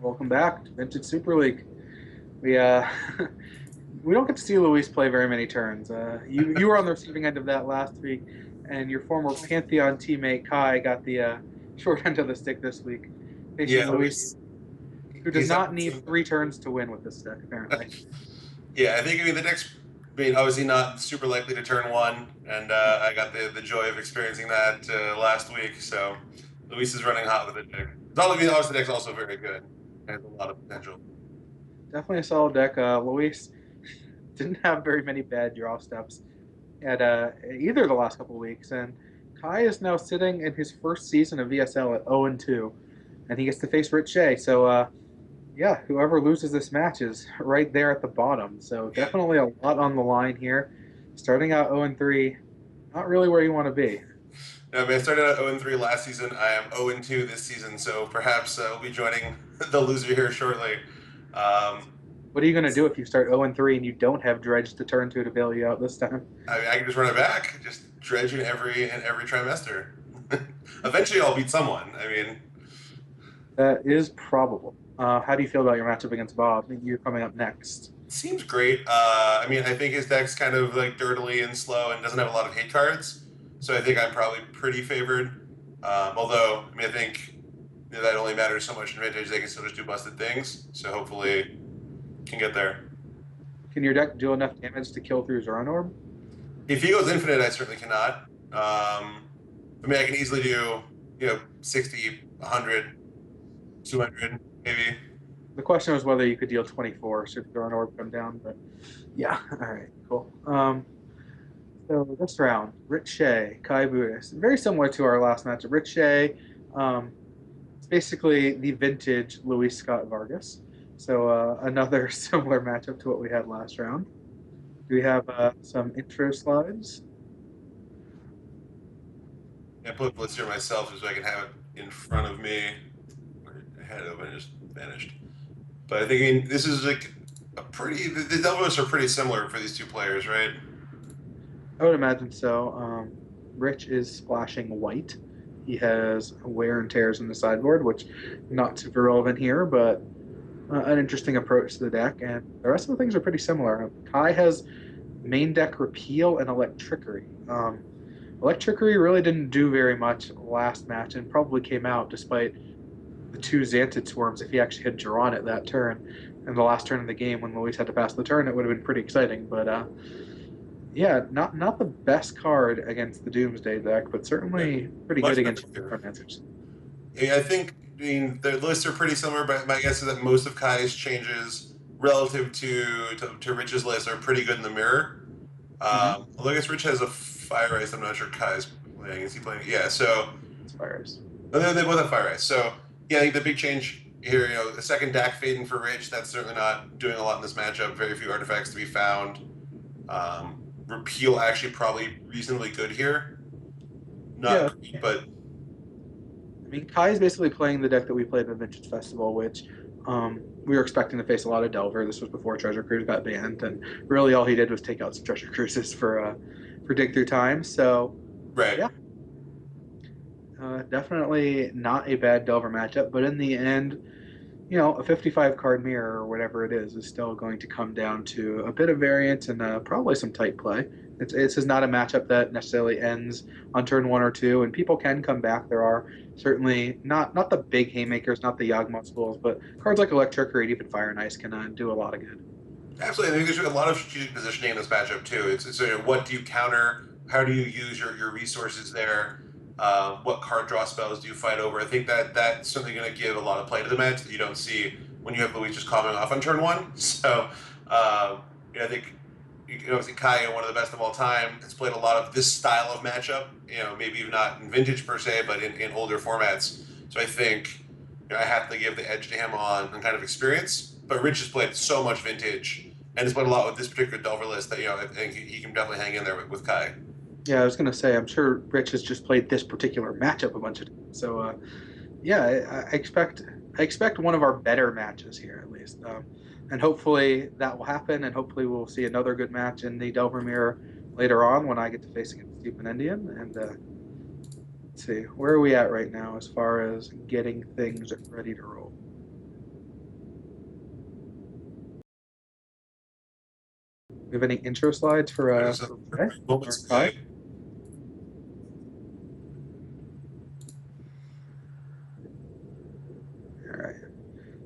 Welcome back to Vintage Super League. We we don't get to see Luis play very many turns. You were on the receiving end of that last week, and your former Pantheon teammate Kai got the short end of the stick this week, facing Yeah, Luis, who does he's not definitely need three turns to win with this deck, apparently. yeah. I mean the next. I mean, obviously not super likely to turn one, and I got the joy of experiencing that last week. So Luis is running hot with the deck. It's all, I mean, obviously the deck's also very good. It has a lot of potential. Definitely a solid deck. Luis didn't have very many bad draw steps at either of the last couple of weeks, and Kai is now sitting in his first season of VSL at 0-2, and he gets to face Rich Shay. So yeah, whoever loses this match is right there at the bottom. So Yeah. definitely a lot on the line here. Starting out 0-3, not really where you want to be. No, I mean, I started out 0-3 last season. I am 0-2 this season, so perhaps we'll be joining the loser here shortly. Um, What are you going to do if you start 0-3 and you don't have Dredge to turn to bail you out this time? I mean, I can just run it back, just dredge in every trimester. Eventually, I'll beat someone. I mean, That is probable. How do you feel about your matchup against Bob? I think you're coming up next. seems great. I mean, I think his deck's kind of like dirtily and slow and doesn't have a lot of hate cards, so I think I'm probably pretty favored. Although, I mean, I think that only matters so much in vintage; they can still just do busted things. So hopefully, can get there. Can your deck do enough damage to kill through Zoran Orb? If he goes infinite, I certainly cannot. I mean, I can easily do 60, 100, 200, maybe. The question was whether you could deal 24 should Zoran Orb come down, but yeah, all right, cool. So this round, Rich Shay, Kai Buddhist, very similar to our last matchup. Rich Shay, it's basically the vintage Luis Scott Vargas. So another similar matchup to what we had last round. Do we have some intro slides? I put the list here myself so I can have it in front of me. I had it open and just vanished. But I think, I mean, this is like a pretty. The Delvos are pretty similar for these two players, right? I would imagine so. Rich is splashing white. He has wear and tears in the sideboard, which not super relevant here, but an interesting approach to the deck. And the rest of the things are pretty similar. Kai has main deck repeal and electrickery. Electrickery really didn't do very much last match and probably came out despite the two Xantid Swarms. If he actually had drawn it that turn and the last turn of the game when Luis had to pass the turn, it would have been pretty exciting. But yeah, not the best card against the Doomsday deck, but certainly pretty Much good against better. Chromancers. Yeah, I think, I mean, their lists are pretty similar, but my guess is that most of Kai's changes relative to Rich's list are pretty good in the mirror. Although I guess Rich has a Fire Ice, I'm not sure Kai's playing. Is he playing? Yeah, so. Spires. They both have Fire Ice. So, yeah, I think the big change here, the second DAC fading for Rich, that's certainly not doing a lot in this matchup. Very few artifacts to be found. Repeal actually probably reasonably good here. Not great, but I mean, Kai is basically playing the deck that we played at the Vintage Festival, which we were expecting to face a lot of Delver. This was before Treasure Cruise got banned, and really all he did was take out some Treasure Cruises for Dig Through Time. So, right. yeah, definitely not a bad Delver matchup. But in the end, a 55 card mirror or whatever it is still going to come down to a bit of variance and probably some tight play. This is not a matchup that necessarily ends on turn one or two, and people can come back. There are certainly not the big haymakers, not the Yawgmoth schools, but cards like Electric or even Fire and Ice can do a lot of good. Absolutely. I think there's a lot of strategic positioning in this matchup, too. It's what do you counter? How do you use your resources there? What card draw spells do you fight over? I think that's certainly going to give a lot of play to the match that you don't see when you have Luis just calming off on turn one. So, I think Kai, one of the best of all time, has played a lot of this style of matchup. Maybe even not in vintage per se, but in older formats. So I think I have to give the edge to him on kind of experience. But Rich has played so much vintage and has played a lot with this particular Delver list that I think he can definitely hang in there with Kai. Yeah, I was going to say, I'm sure Rich has just played this particular matchup a bunch of times. So, yeah, I expect one of our better matches here at least, and hopefully that will happen. And hopefully we'll see another good match in the Delver Mirror later on when I get to face against Stupid Indian. And let's see, where are we at right now as far as getting things ready to roll? We have any intro slides There's a for Shay or moments Kai? play. All right.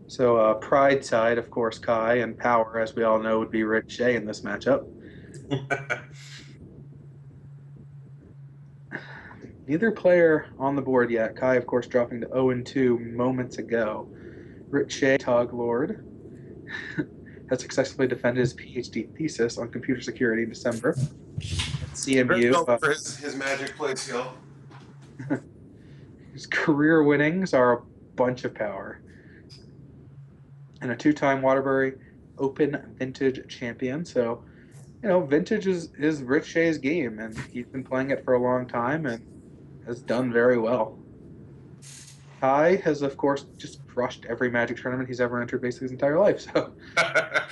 So Pride side, of course, Kai, and Power, as we all know, would be Rich Shay in this matchup. Neither player on the board yet. Kai, of course, dropping to 0-2 moments ago. Rich Shay, Tog Lord, has successfully defended his PhD thesis on computer security in December at Very CMU. well for his magic play skill. His career winnings are a bunch of power. And a two-time Waterbury Open Vintage champion. So, Vintage is Rich Shay's game, and he's been playing it for a long time and has done very well. Kai has, of course, just crushed every Magic tournament he's ever entered basically his entire life. So Yeah,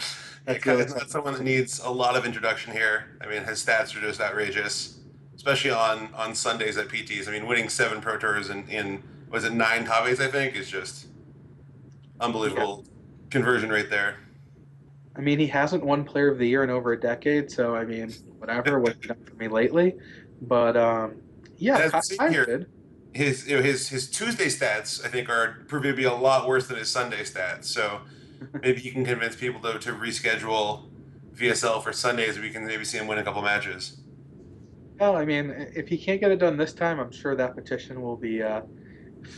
that's really Kai's not exciting. someone that needs a lot of introduction here. I mean, his stats are just outrageous, especially on Sundays at PTs. I mean, winning 7 Pro Tours in was it 9 top eights, I think, is just Yeah. unbelievable conversion rate there. I mean, he hasn't won Player of the Year in over a decade, so I mean, whatever, what he's done for me lately. But yeah, And as we're seeing Kai's here, good. his Tuesday stats I think are proving to be a lot worse than his Sunday stats. So maybe you can convince people to reschedule VSL for Sundays, and we can maybe see him win a couple matches. Well, I mean, if he can't get it done this time, I'm sure that petition will be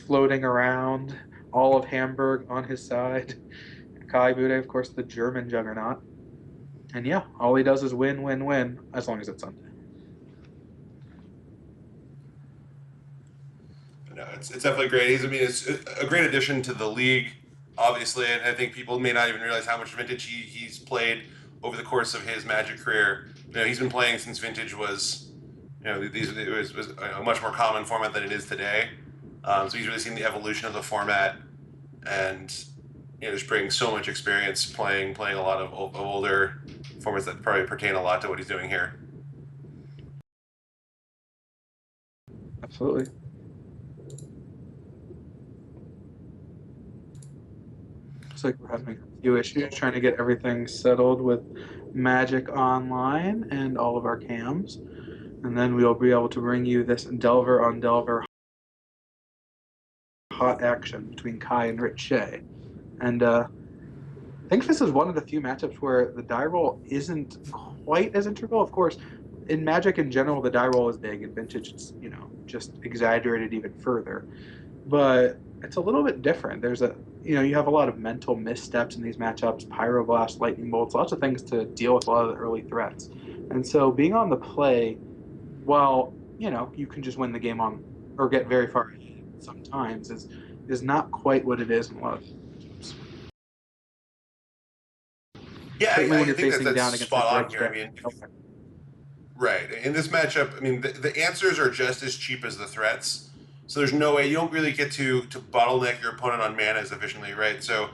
floating around all of Hamburg on his side. Kai Bude, of course, the German juggernaut. And yeah, all he does is win, win, win, as long as it's Sunday. No, it's definitely great. It's a great addition to the league, obviously, and I think people may not even realize how much Vintage he's played over the course of his Magic career. He's been playing since Vintage was, was a much more common format than it is today. So he's really seen the evolution of the format, and just bringing so much experience playing a lot of older formats that probably pertain a lot to what he's doing here. Absolutely. Looks like we're having a few issues trying to get everything settled with Magic Online and all of our cams. And then we'll be able to bring you this Delver on Delver hot action between Kai and Rich Shay. And I think this is one of the few matchups where the die roll isn't quite as integral. Of course, in Magic in general, the die roll is big. In Vintage, it's just exaggerated even further. But it's a little bit different. You have a lot of mental missteps in these matchups, pyroblast, lightning bolts, lots of things to deal with a lot of the early threats. And so being on the play, while you can just win the game on or get very far ahead sometimes, is not quite what it is in a lot of matchups. Yeah, Certainly when I you're think facing that's down against a spot on Dredge here. I deck. mean, Okay. right. In this matchup, I mean, the answers are just as cheap as the threats. So there's no way you don't really get to bottleneck your opponent on mana as efficiently, right? So,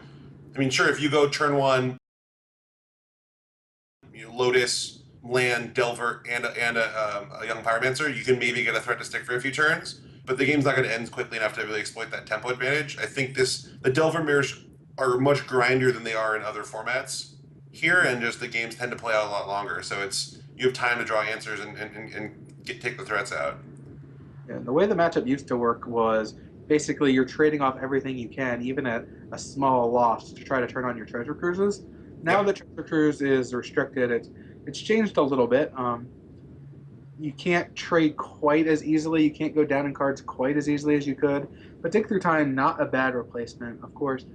I mean, sure, if you go turn 1, Lotus, Land, Delver, and a Young Pyromancer, you can maybe get a threat to stick for a few turns. But the game's not going to end quickly enough to really exploit that tempo advantage. I think the Delver mirrors are much grindier than they are in other formats here, and just the games tend to play out a lot longer. So you have time to draw answers and take the threats out. Yeah, and the way the matchup used to work was basically you're trading off everything you can, even at a small loss, to try to turn on your treasure cruises. Now Yep. the treasure cruise is restricted. It's changed a little bit. You can't trade quite as easily. You can't go down in cards quite as easily as you could. But Dig Through Time, not a bad replacement. Of course,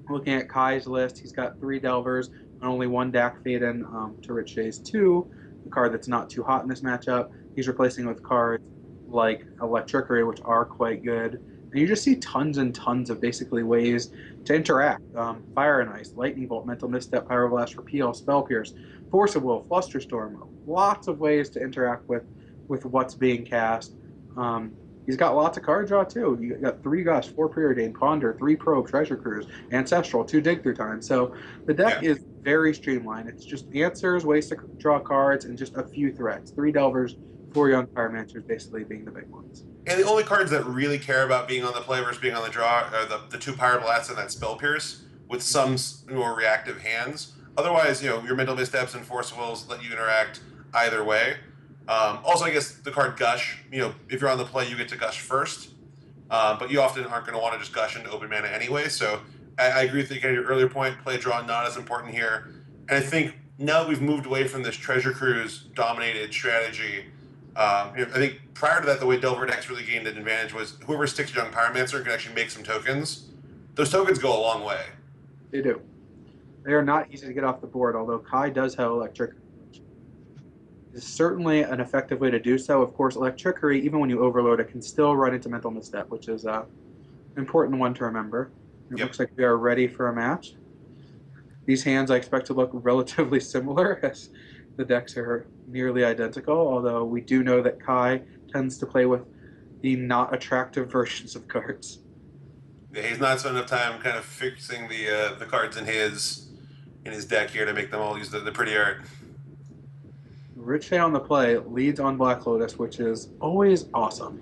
looking at Kai's list, he's got 3 Delvers and only 1 Dak Faden to Rich Shay's 2, the card that's not too hot in this matchup. He's replacing with cards like Electrickery, which are quite good. And you just see tons and tons of basically ways to interact. Fire and Ice, Lightning Bolt, Mental Misstep, Pyroblast, Repeal, Spell Pierce, Force of Will, Flusterstorm. Lots of ways to interact with what's being cast. He's got lots of card draw too. You got 3 Gust, 4 Preordain, Ponder, 3 Probe, Treasure Cruise, Ancestral, 2 Dig Through Time. So the deck Yeah. is very streamlined. It's just answers, ways to draw cards, and just a few threats. 3 Delvers, 4 Young Pyromancers basically being the big ones. And the only cards that really care about being on the play versus being on the draw are the 2 Pyroblasts and that Spell Pierce with some more reactive hands. Otherwise, your mental missteps and forcibles let you interact either way. Also, I guess the card Gush, if you're on the play, you get to Gush first. But you often aren't going to want to just gush into open mana anyway. So I agree with you. Your earlier point, play draw not as important here. And I think now that we've moved away from this treasure cruise dominated strategy, I think prior to that, the way Delver decks really gained an advantage was whoever sticks Young Pyromancer can actually make some tokens. Those tokens go a long way. They do. They are not easy to get off the board, although Kai does have electric. Is certainly an effective way to do so. Of course, electricity, even when you overload it, can still run into mental misstep, which is an important one to remember. It looks like we are ready for a match. These hands I expect to look relatively similar, as the decks are nearly identical, although we do know that Kai tends to play with the not attractive versions of cards. Yeah, he's not spending enough time kind of fixing the cards in his deck here to make them all use the pretty art. Rich Shay on the play leads on Black Lotus, which is always awesome.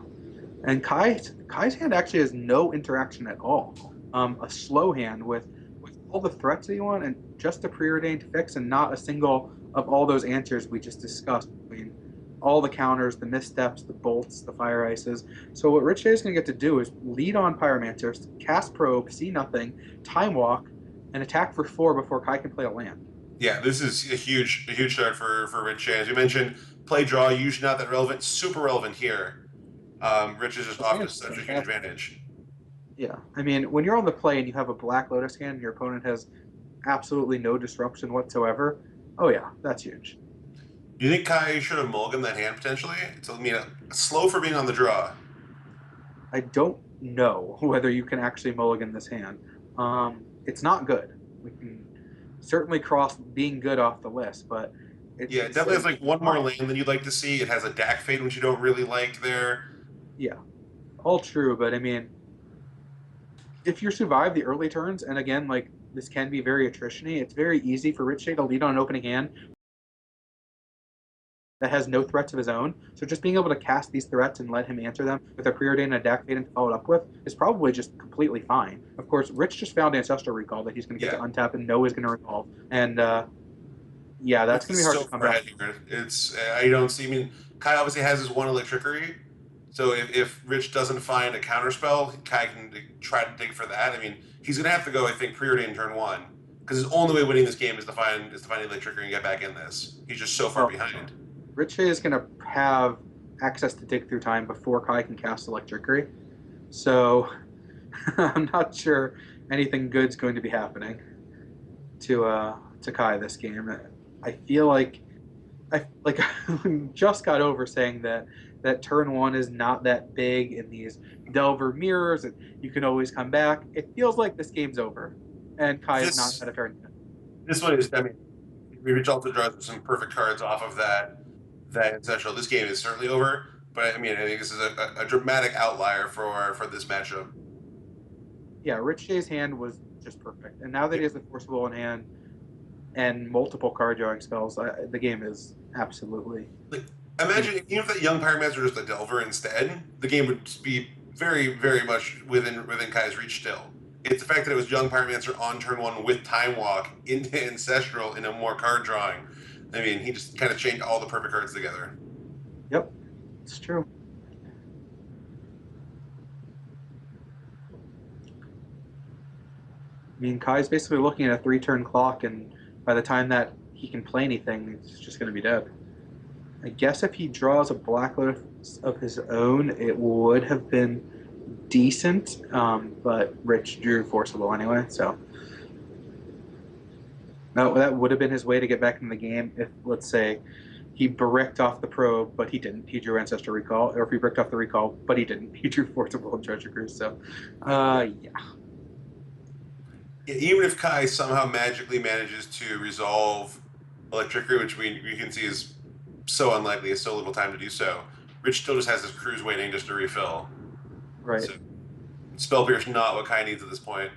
And Kai's hand actually has no interaction at all. A slow hand with all the threats that you want and just a preordained fix and not a single of all those answers we just discussed between all the counters, the missteps, the bolts, the fire ices. So what Rich Shay is going to get to do is lead on Pyromancers, cast Probe, see nothing, Time Walk, and attack for 4 before Kai can play a land. Yeah, this is a huge start for Rich Shay. As you mentioned, play draw, usually not that relevant, super relevant here. Rich is just off to such a huge advantage. Yeah, I mean, when you're on the play and you have a Black Lotus hand and your opponent has absolutely no disruption whatsoever, oh yeah, that's huge. Do you think Kai should have mulliganed that hand potentially? It's slow for being on the draw. I don't know whether you can actually mulligan this hand. It's not good. We can certainly cross being good off the list, but it definitely has like one more land than you'd like to see. It has a Dak Fade, which you don't really like there. Yeah, all true, but I mean, if you survive the early turns, and again, like this can be very attrition-y, it's very easy for Rich Shay to lead on an opening hand that has no threats of his own. So just being able to cast these threats and let him answer them with a preordained and a Dak Fade and follow it up with is probably just completely fine. Of course, Rich just found Ancestral Recall that he's going to get to untap and know is going to resolve. And yeah, that's going to be hard to come back. It's I don't see. I mean, Kai obviously has his one Electricity, so if Rich doesn't find a counterspell, Kai can try to dig for that. I mean, he's going to have to go, I think, preordained turn 1 because his only way winning this game is to find Electricity and get back in this. He's just so far behind. Rich Shay is going to have access to dig through time before Kai can cast Electricity, so I'm not sure anything good's going to be happening to Kai this game. I feel like I just got over saying that turn 1 is not that big in these Delver mirrors and you can always come back. It feels like this game's over, and Kai is not had a turn yet. This one is. I mean, Rich also draws some perfect cards off of that Ancestral. This game is certainly over, but I mean, I think this is a dramatic outlier for this matchup. Yeah, Rich Shay's hand was just perfect, and now that he has the Forcible in hand and multiple card drawing spells, the game is absolutely. Imagine even if that Young Pyromancer was just a Delver instead, the game would be very, very much within Kai's reach still. It's the fact that it was Young Pyromancer on turn 1 with Time Walk into Ancestral in a more card drawing. I mean, he just kind of changed all the perfect cards together. Yep, it's true. I mean, Kai's basically looking at a 3-turn clock, and by the time that he can play anything, it's just going to be dead. I guess if he draws a Black Lotus of his own, it would have been decent, but Rich drew Forcible anyway, so. No, that would have been his way to get back in the game if, let's say, he bricked off the Probe, but he didn't. He drew Ancestral Recall. Or if he bricked off the Recall, but he didn't. He drew Forcible and Treasure Cruise. So, yeah. Even if Kai somehow magically manages to resolve Electricity, which we can see is so unlikely, it's so little time to do so, Rich still just has his Cruise waiting just to refill. Right. So, Spell Pierce not what Kai needs at this point.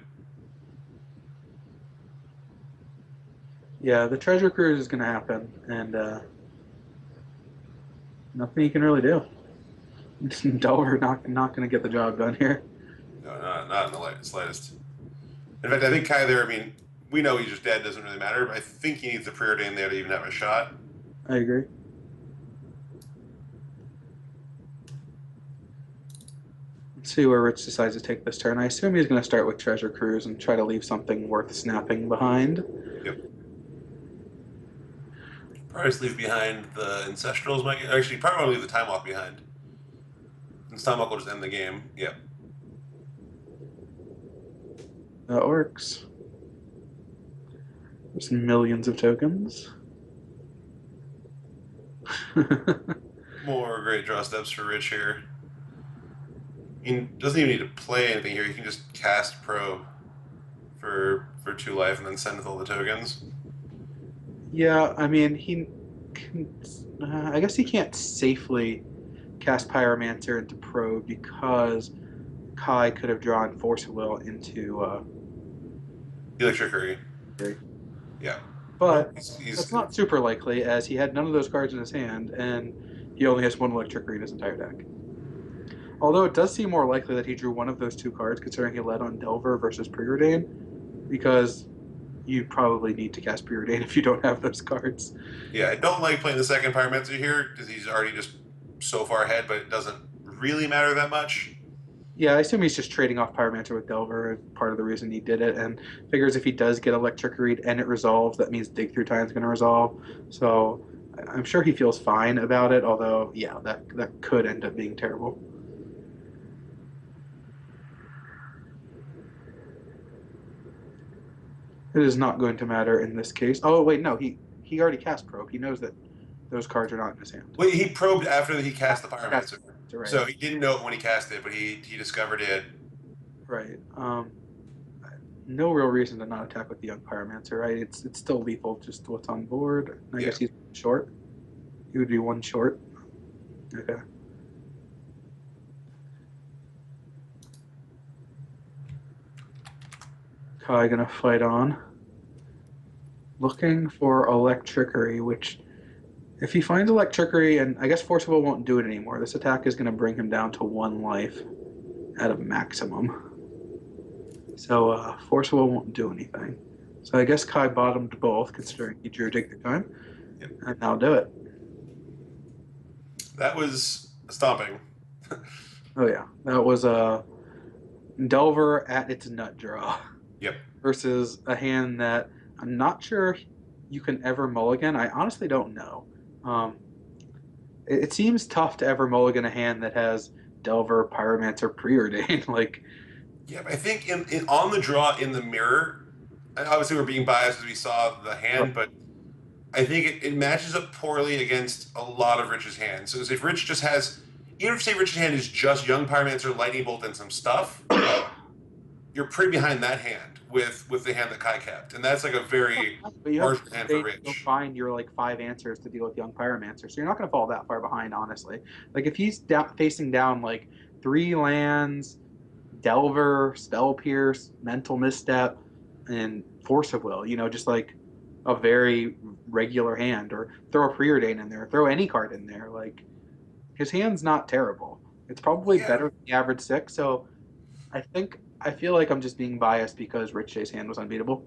Yeah, the Treasure Cruise is going to happen, and nothing you can really do. Delver not going to get the job done here. No, not in the slightest. In fact, I think Kai there, I mean, we know he's just dead. Doesn't really matter. But I think he needs the preordain there to even have a shot. I agree. Let's see where Rich decides to take this turn. I assume he's going to start with Treasure Cruise and try to leave something worth snapping behind. Yep. Probably just leave behind the Ancestrals. Actually, probably want to leave the Time Walk behind. And Time Walk will just end the game. Yep. That works. There's millions of tokens. More great draw steps for Rich here. He doesn't even need to play anything here. He can just cast Probe for 2 life and then send with all the tokens. Yeah, I mean, he can, I guess he can't safely cast Pyromancer into Probe because Kai could have drawn Force of Will into Electricity. Great. Yeah. But that's not super likely, as he had none of those cards in his hand, and he only has one Electricity in his entire deck. Although it does seem more likely that he drew one of those 2 cards, considering he led on Delver versus Preordain, because you probably need to cast Preordain if you don't have those cards. Yeah, I don't like playing the second Pyromancer here because he's already just so far ahead, but it doesn't really matter that much. Yeah, I assume he's just trading off Pyromancer with Delver, part of the reason he did it, and figures if he does get Electric Read and it resolves, that means Dig Through Time is going to resolve. So I'm sure he feels fine about it, although, yeah, that could end up being terrible. It is not going to matter in this case. Oh, wait, no, he already cast Probe. He knows that those cards are not in his hand. Well, he probed after he cast the Pyromancer. Right. So he didn't know it when he cast it, but he discovered it. Right. No real reason to not attack with the Young Pyromancer, right? It's still lethal, just what's on board. I guess he's short. He would be 1 short. Okay. Kai gonna fight on. Looking for Electricity, which if he finds Electricity, and I guess Forcible won't do it anymore, this attack is going to bring him down to 1 life at a maximum. So Forcible won't do anything. So I guess Kai bottomed both, considering he drew Dig Through Time. Yep. And now do it. That was stomping. Oh yeah, that was a Delver at its nut draw. Yep. Versus a hand that I'm not sure you can ever mulligan. I honestly don't know. It seems tough to ever mulligan a hand that has Delver, Pyromancer, Preordain. Like, yeah, but I think in on the draw in the mirror, and obviously we're being biased as we saw the hand, but I think it matches up poorly against a lot of Rich's hands. So if Rich just has, even if say Rich's hand is just Young Pyromancer, Lightning Bolt, and some stuff, you're pretty behind that hand with the hand that Kai kept, and that's like a very marginal hand for Rich. You'll find your like 5 answers to deal with Young Pyromancer, so you're not going to fall that far behind, honestly. Like if he's facing down like 3 lands, Delver, Spell Pierce, Mental Misstep, and Force of Will, just like a very regular hand, or throw a Preordain in there, throw any card in there. Like his hand's not terrible. It's probably better than the average 6. So I feel like I'm just being biased because Rich Shay's hand was unbeatable.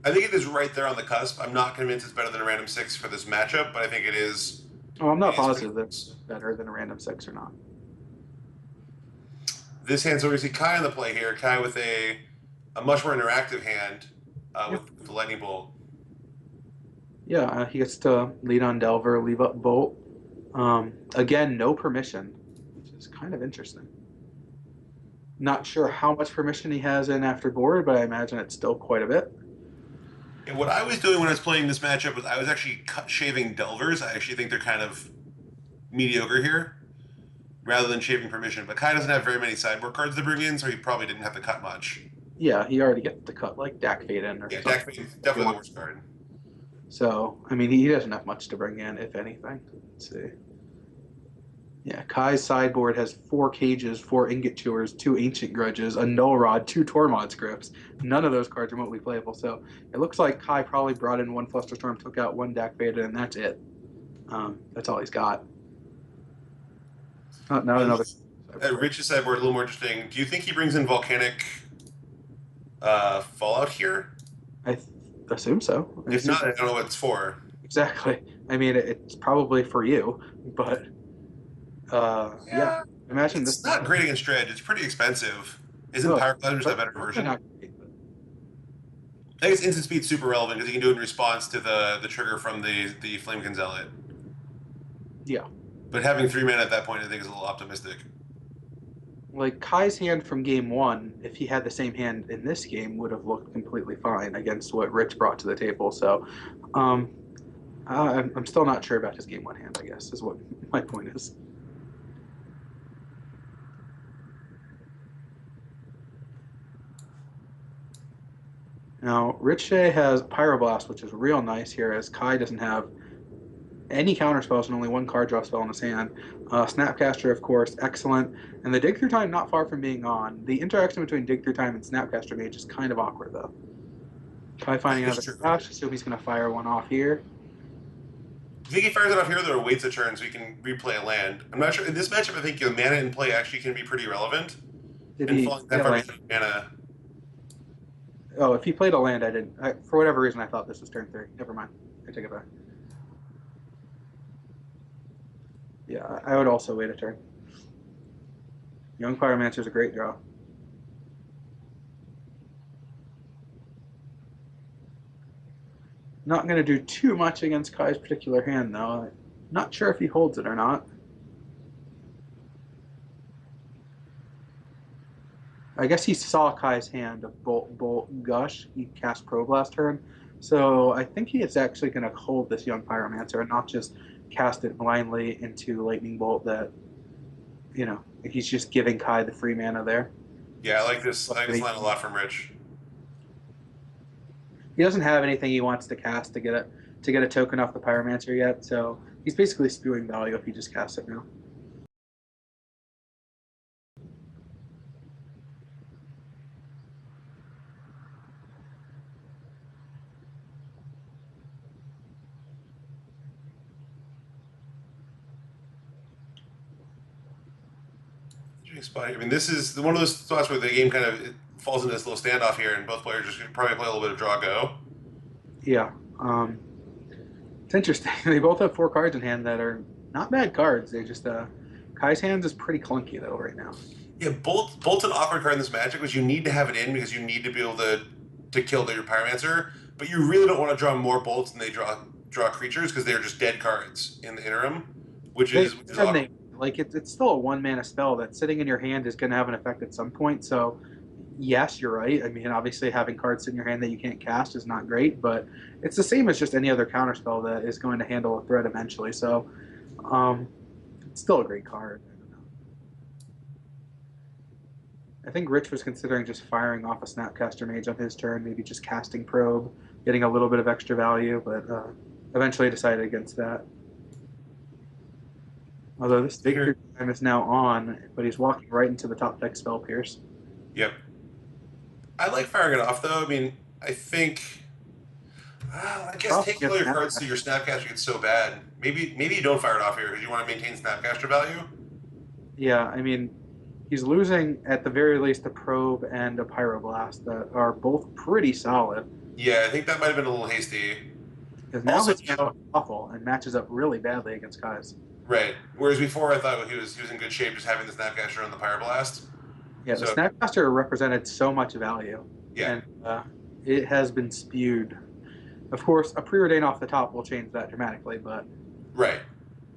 I think it is right there on the cusp. I'm not convinced it's better than a random 6 for this matchup, but I think it is. Oh, I'm not positive that it's better than a random 6 or not. This hand's obviously Kai on the play here. Kai with a much more interactive hand with the Lightning Bolt. Yeah, he gets to lead on Delver, leave up Bolt. Again, no permission, which is kind of interesting. Not sure how much permission he has in after board, but I imagine it's still quite a bit. And what I was doing when I was playing this matchup was I was actually shaving Delvers. I actually think they're kind of mediocre here, rather than shaving permission. But Kai doesn't have very many sideboard cards to bring in, so he probably didn't have to cut much. Yeah, he already gets to cut like Dak Faden or Dak Faden's definitely the worst card. So, I mean, he doesn't have much to bring in, if anything. Let's see. Yeah, Kai's sideboard has 4 Cages, 4 Ingot Chewers, 2 Ancient Grudges, a Null Rod, 2 Tormod Scripts. None of those cards are remotely playable. So it looks like Kai probably brought in 1 Flusterstorm, took out 1 Dak Faden, and that's it. That's all he's got. Not another. Rich's sideboard a little more interesting. Do you think he brings in Volcanic Fallout here? I assume so. I If assume not, I don't know what it's for. exactly. I mean, it's probably for you, but yeah. Yeah, Imagine this. it's not great against Dredge. It's pretty expensive. Isn't Oh, Power Climber just a better probably version? not great, but I guess instant speed's super relevant because you can do it in response to the trigger from the Flamekin Zealot. yeah. But having 3 mana at that point, I think, is a little optimistic. Like Kai's hand from game one, if he had the same hand in this game, would have looked completely fine against what Rich brought to the table. So, um, I'm still not sure about his game one hand. I guess is what my point is. Now, Rich Shay has Pyroblast, which is real nice here, as Kai doesn't have any counter spells and only one card draw spell in his hand. Snapcaster, of course, excellent. And the Dig Through Time not far from being on. The interaction between Dig Through Time and Snapcaster Mage is kind of awkward, though. Kai finding It's another true. dash, assume he's going to fire one off here. Do you think he fires it off here, or waits a turn so he can replay a land? I'm not sure. In this matchup, I think the mana in play actually can be pretty relevant. Did And he falling play that a far land? behind mana. Oh, if he played a land, I didn't. For whatever reason, I thought this was turn 3. Never mind. I take it back. Yeah, I would also wait a turn. Young Pyromancer is a great draw. Not going to do too much against Kai's particular hand, though. Not sure if he holds it or not. I guess he saw Kai's hand of Bolt, Bolt, Gush. He cast Probe last turn. So I think he is actually going to hold this Young Pyromancer and not just cast it blindly into Lightning Bolt that, he's just giving Kai the free mana there. Yeah, I like this. I like this line a lot from Rich. He doesn't have anything he wants to cast to get a token off the Pyromancer yet, so he's basically spewing value if he just casts it now. Interesting spot. I mean, this is one of those spots where the game kind of falls into this little standoff here, and both players just probably play a little bit of draw go. Yeah. It's interesting. They both have 4 cards in hand that are not bad cards. They just Kai's hands is pretty clunky though right now. Yeah, Bolt's an awkward card in this magic, which you need to have it in because you need to be able to kill your Pyromancer, but you really don't want to draw more bolts than they draw creatures because they're just dead cards in the interim, which is awkward. Like it's still a 1 mana spell that sitting in your hand is going to have an effect at some point. So yes, you're right. I mean, obviously having cards in your hand that you can't cast is not great, but it's the same as just any other counter spell that is going to handle a threat eventually. So it's still a great card. I think Rich was considering just firing off a Snapcaster Mage on his turn, maybe just casting Probe, getting a little bit of extra value, but eventually decided against that. Although this Dig Time is now on, but he's walking right into the top deck Spell Pierce. Yep. I like firing it off though. I mean, I think. I guess taking all your cards to your Snapcaster gets so bad. Maybe you don't fire it off here because you want to maintain Snapcaster value. Yeah, I mean, he's losing at the very least a Probe and a Pyroblast that are both pretty solid. Yeah, I think that might have been a little hasty. Because now his hand awful and matches up really badly against Kai's. Right. Whereas before I thought he was in good shape just having the Snapcaster on the Pyroblast. Yeah, the Snapcaster represented so much value. Yeah. And it has been spewed. Of course, a preordain off the top will change that dramatically, but right.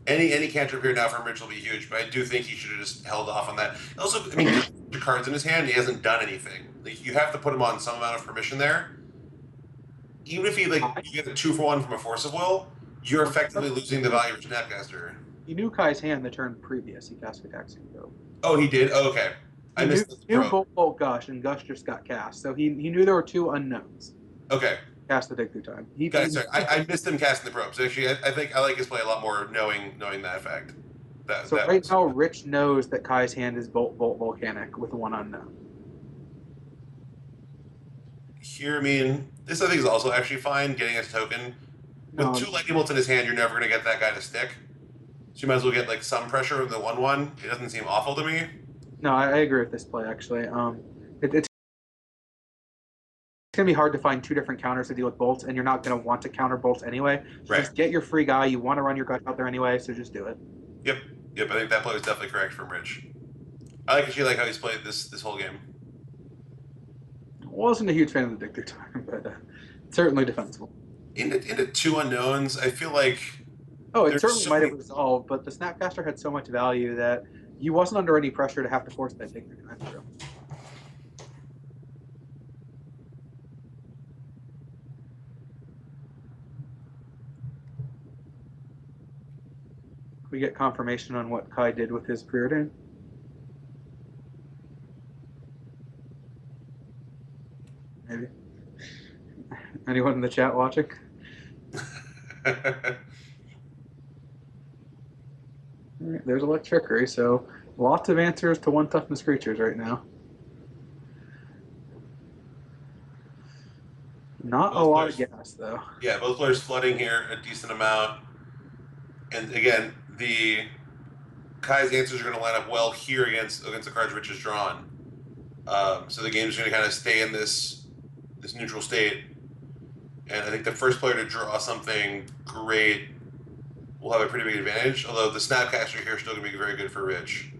Any cantrip here now from Rich will be huge, but I do think he should have just held off on that. Also, I mean, the cards in his hand, he hasn't done anything. Like, you have to put him on some amount of permission there. Even if you get a 2-for-1 from a Force of Will, you're effectively losing the value of Snapcaster. He knew Kai's hand the turn previous. He cast Taxing Probe. Oh, he did? Oh, okay. I missed the He knew Bolt Gush, and Gush just got cast. So he knew there were 2 unknowns. Okay. Cast the Dig Through Time. Sorry, I missed him casting the probes. Actually, I think I like his play a lot more knowing that fact. Right now, Rich knows that Kai's hand is Bolt Volcanic with 1 unknown. Here, I mean, this I think is also actually fine, getting his token. With 2 lightning bolts in his hand, you're never going to get that guy to stick. So you might as well get some pressure with the 1/1. It doesn't seem awful to me. No, I agree with this play actually. It's going to be hard to find two different counters to deal with bolts, and you're not going to want to counter bolts anyway. So Right. just get your free guy. You want to run your guy out there anyway, so just do it. Yep. Yep. I think that play was definitely correct from Rich. I actually like how he's played this whole game. Wasn't a huge fan of the dig through time, but certainly defensible. Into two unknowns, I feel like Oh, it there's certainly so might have many. resolved, but the Snapcaster had so much value that he wasn't under any pressure to have to force that dig through time through. We get confirmation on what Kai did with his preordain. Maybe. Anyone in the chat watching? Right, there's Electrickery, so lots of answers to one toughness creatures right now. Not Both a lot players, of gas, though. yeah, both players flooding here a decent amount. And again, the Kai's answers are going to line up well here against the cards Rich has drawn. So the game's going to kind of stay in this neutral state. And I think the first player to draw something great will have a pretty big advantage. Although the Snapcaster here is still going to be very good for Rich.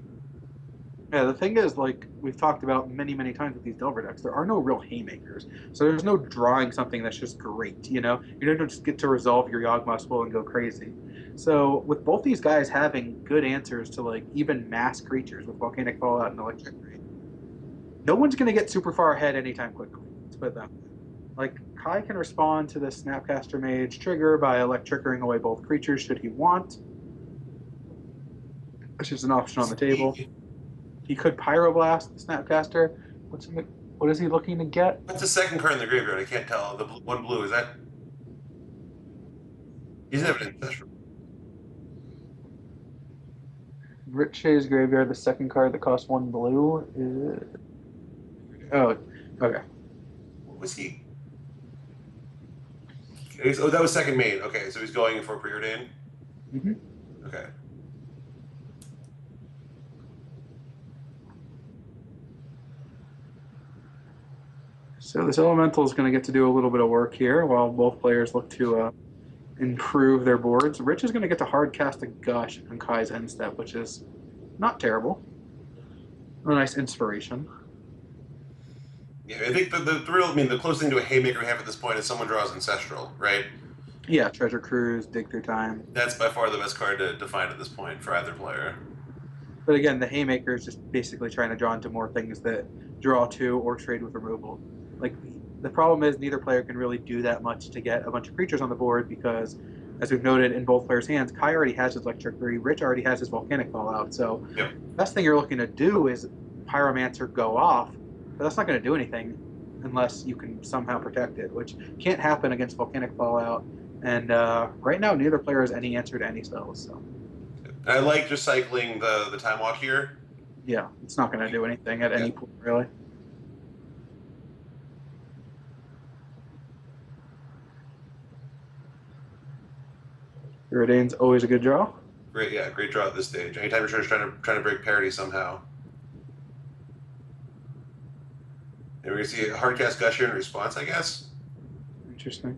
Yeah, the thing is, like we've talked about many, many times with these Delver decks, there are no real haymakers. So there's no drawing something that's just great, you know? You don't just get to resolve your Yawgmoth Will and go crazy. So with both these guys having good answers to like even mass creatures with Volcanic Fallout and Electric Rain, no one's going to get super far ahead anytime quickly. Let's put it that way. Like, Kai can respond to the Snapcaster Mage trigger by Electrickering away both creatures should he want, which is an option on the table. He could Pyroblast the Snapcaster. What is he looking to get? What's the second card in the graveyard? I can't tell. The one blue, is that? He's never an ancestral. Rich Shay's Graveyard, the second card that costs 1 blue is. Oh, okay. What was he? Oh, that was second main. Okay, so he's going for preordain. Mm-hmm. Okay. So this Elemental is going to get to do a little bit of work here while both players look to improve their boards. Rich is going to get to hard cast a Gush on Kai's end step, which is not terrible. A nice inspiration. Yeah, I think the real, I mean, the closest thing to a haymaker we have at this point is someone draws Ancestral, right? Yeah, Treasure Cruise, Dig Through Time. That's by far the best card to find at this point for either player. But again, the Haymaker is just basically trying to draw into more things that draw to or trade with removal. Like, the problem is neither player can really do that much to get a bunch of creatures on the board because, as we've noted in both players' hands, Kai already has his Electricity, Rich already has his Volcanic Fallout. So Yep. the best thing you're looking to do is Pyromancer go off, but that's not going to do anything unless you can somehow protect it, which can't happen against Volcanic Fallout. And right now, neither player has any answer to any spells. So I like just cycling the Time Walk here. yeah, it's not going to do anything at any point, really. Iridane's always a good draw. Great, yeah, great draw at this stage. Anytime you're trying to break parity somehow. And we're gonna see a hardcast Gush here in response, I guess. Interesting.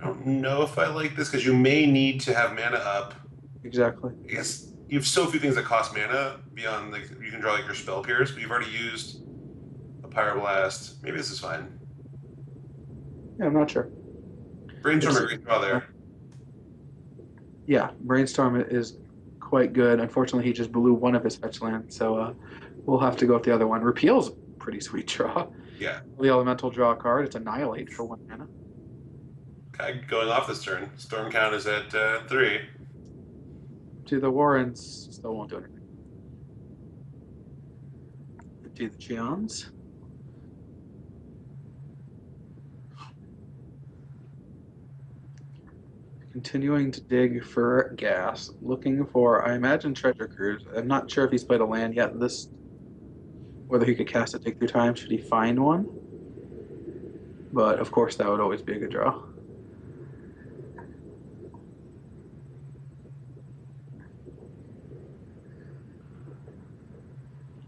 I don't know if I like this because you may need to have mana up. Exactly. I guess you have so few things that cost mana beyond, like, you can draw like your Spell Pierce, but you've already used a Pyroblast. Maybe this is fine. Yeah, I'm not sure. Brainstorm a great draw there. Yeah, Brainstorm is quite good. Unfortunately, he just blew one of his fetch lands, so we'll have to go with the other one. Repeal's a pretty sweet draw. Yeah. The Elemental draw a card. It's Annihilate for 1 mana. Okay, going off this turn. Storm count is at 3. To the Warrens, still won't do anything. To the Cheons. Continuing to dig for gas, looking for, I imagine, Treasure Cruise. I'm not sure if he's played a land yet. Whether he could cast it Dig Through Time should he find one. But of course, that would always be a good draw.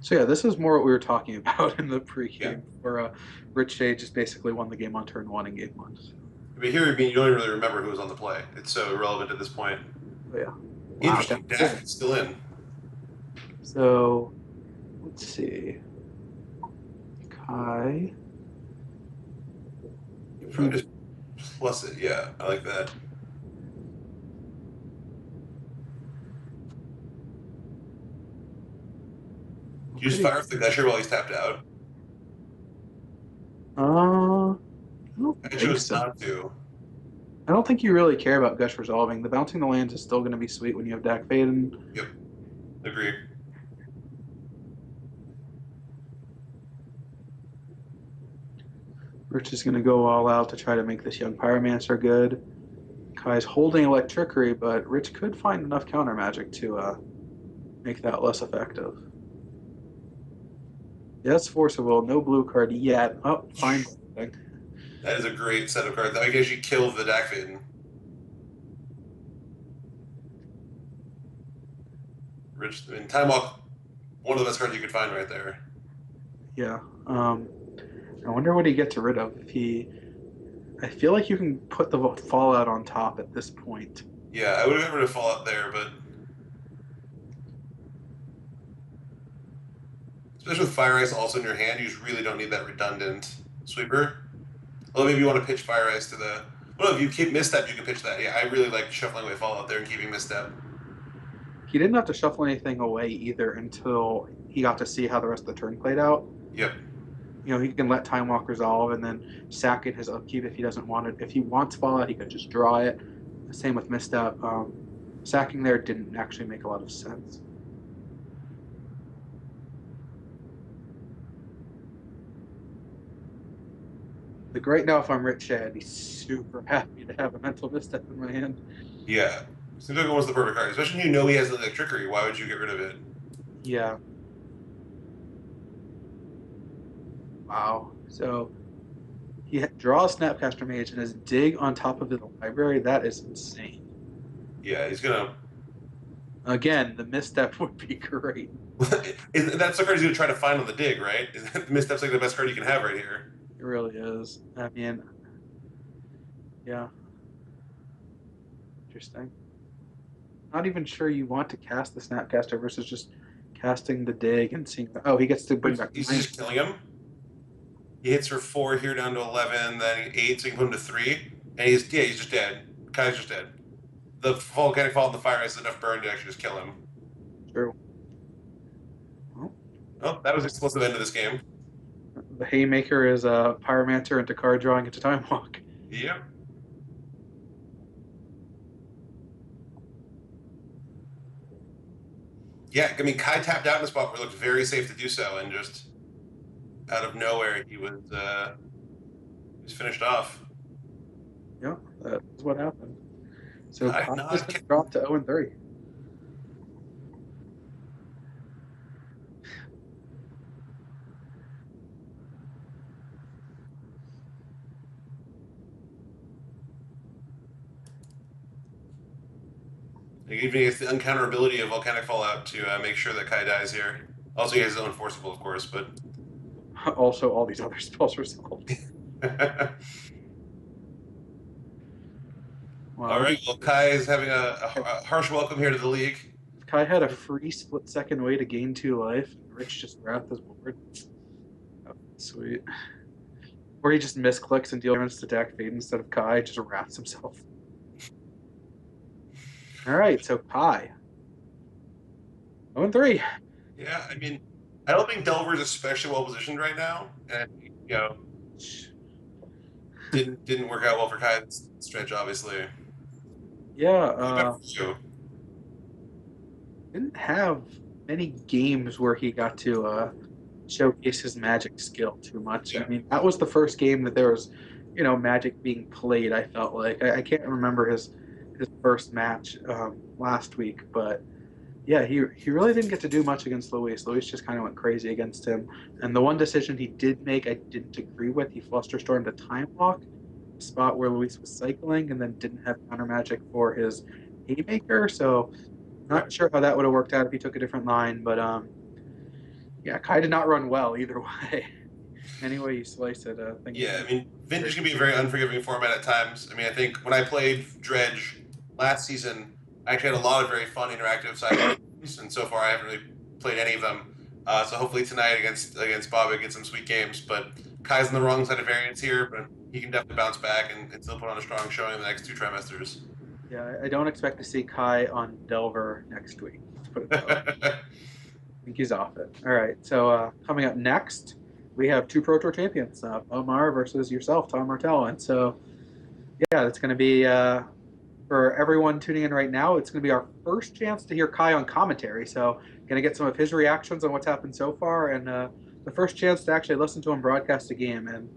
So yeah, this is more what we were talking about in the Yeah. pregame, where Rich Shea just basically won the game on turn one in game one. But here, I mean, you don't even really remember who was on the play. It's so irrelevant at this point. But yeah, wow, down Interesting. Dak four. is still in. So let's see, Kai. You He, probably just plus it. Yeah, I like that. I'm You just pretty. fire off the gusher while he's tapped out. I don't I think chose so. not to. I don't think you really care about Gush resolving. The bouncing the lands is still going to be sweet when you have Dak Faden. Yep, agree. Rich is going to go all out to try to make this young Pyromancer good. Kai's holding Electricity, but Rich could find enough counter magic to make that less effective. Yes, Force of Will, no blue card yet. Oh, fine. That is a great set of cards. I guess you kill the Dak Faden. Rich, I mean, Time Walk, one of the best cards you could find right there. Yeah. I wonder what he gets rid of. If he, I feel like you can put the Fallout on top at this point. Yeah, I would have got rid of Fallout there, but especially with Fire Ice also in your hand, you just really don't need that redundant sweeper. Although maybe you want to pitch Fire Ice to the. Well, if you keep Misstep, you can pitch that. Yeah, I really like shuffling away Fallout there and keeping Misstep. He didn't have to shuffle anything away either until he got to see how the rest of the turn played out. Yep. You know, he can let Time Walk resolve and then sack in his upkeep if he doesn't want it. If he wants Fallout, he could just draw it. Same with Misstep. Sacking there didn't actually make a lot of sense. The great now, if I'm Rich Shea, I'd be super happy to have a Mental Misstep in my hand. Yeah. Seems like almost the perfect card. Especially when you know he has the Electricity. Why would you get rid of it? Yeah. Wow. So he draws Snapcaster Mage and his dig on top of his library. That is insane. Yeah, he's gonna. Again, the misstep would be great. That's the card he's gonna try to find on the dig, right? Misstep's like the best card you can have right here. It really is. I mean, yeah. Interesting. Not even sure you want to cast the Snapcaster versus just casting the dig and seeing. Oh, he gets to bring back. He's just killing him. He hits for 4 here down to 11, then 8, so you can put him to 3. And he's just dead. Kai's just dead. The Volcanic Fault and the Fire Ice is enough burn to actually just kill him. True. Oh, that was the explosive end of this game. The Haymaker is a Pyromancer into card drawing into Time Walk. Yep. Yeah, I mean, Kai tapped out in a spot where it looked very safe to do so, and just out of nowhere, he was finished off. Yeah, that's what happened. So Kai Kai not is going to drop to 0-3. Even against the uncounterability of Volcanic Fallout to make sure that Kai dies here. Also, he has his own Forcible, of course, but Also, all these other spells resolved. Wow. All right. Well, Kai is having a harsh welcome here to the league. If Kai had a free split-second way to gain 2 life, Rich just wrapped his board. Oh, sweet. Or he just misclicks and deals damage to Dak Fade instead of Kai, just wraps himself. All right, so Kai. 0-3. Yeah, I mean, I don't think Delver is especially well positioned right now, and didn't work out well for Kai's stretch, obviously. Yeah, didn't have many games where he got to showcase his magic skill too much. Yeah. I mean, that was the first game that there was, magic being played. I felt like I can't remember his first match last week, but yeah, he really didn't get to do much against Luis. Luis just kind of went crazy against him. And the one decision he did make, I didn't agree with. He Flusterstormed a Time Walk, a spot where Luis was cycling, and then didn't have counter magic for his Haymaker. So not sure how that would have worked out if he took a different line, but Yeah, Kai did not run well either way. Any way you slice it, things. Yeah, I mean, Vintage can be a very unforgiving format at times. I mean, I think when I played Dredge last season, I actually had a lot of very fun interactive side games, and so far I haven't really played any of them. So hopefully tonight against Bob, I get some sweet games. But Kai's on the wrong side of variance here, but he can definitely bounce back and still put on a strong showing in the next two trimesters. Yeah, I don't expect to see Kai on Delver next week. Let's put it that way. I think he's off it. All right. So coming up next, we have two Pro Tour champions, Omar versus yourself, Tom Martell. And so, yeah, it's going to be for everyone tuning in right now. It's going to be our first chance to hear Kai on commentary. So, going to get some of his reactions on what's happened so far, and the first chance to actually listen to him broadcast a game. And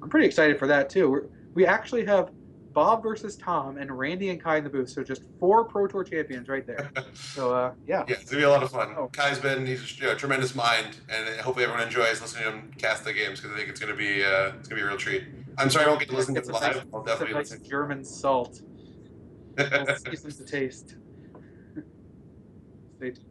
I'm pretty excited for that too. We actually have Bob versus Tom and Randy and Kai in the booth. So just four Pro Tour champions right there. So yeah. Yeah, it's gonna be a lot of fun. Oh. Kai's he's a tremendous mind, and hopefully everyone enjoys listening to him cast the games because I think it's gonna be a real treat. I'm sorry I won't get to listen to it live. Nice, I'll definitely nice listen. German salt. Seasons to taste. Stay tuned.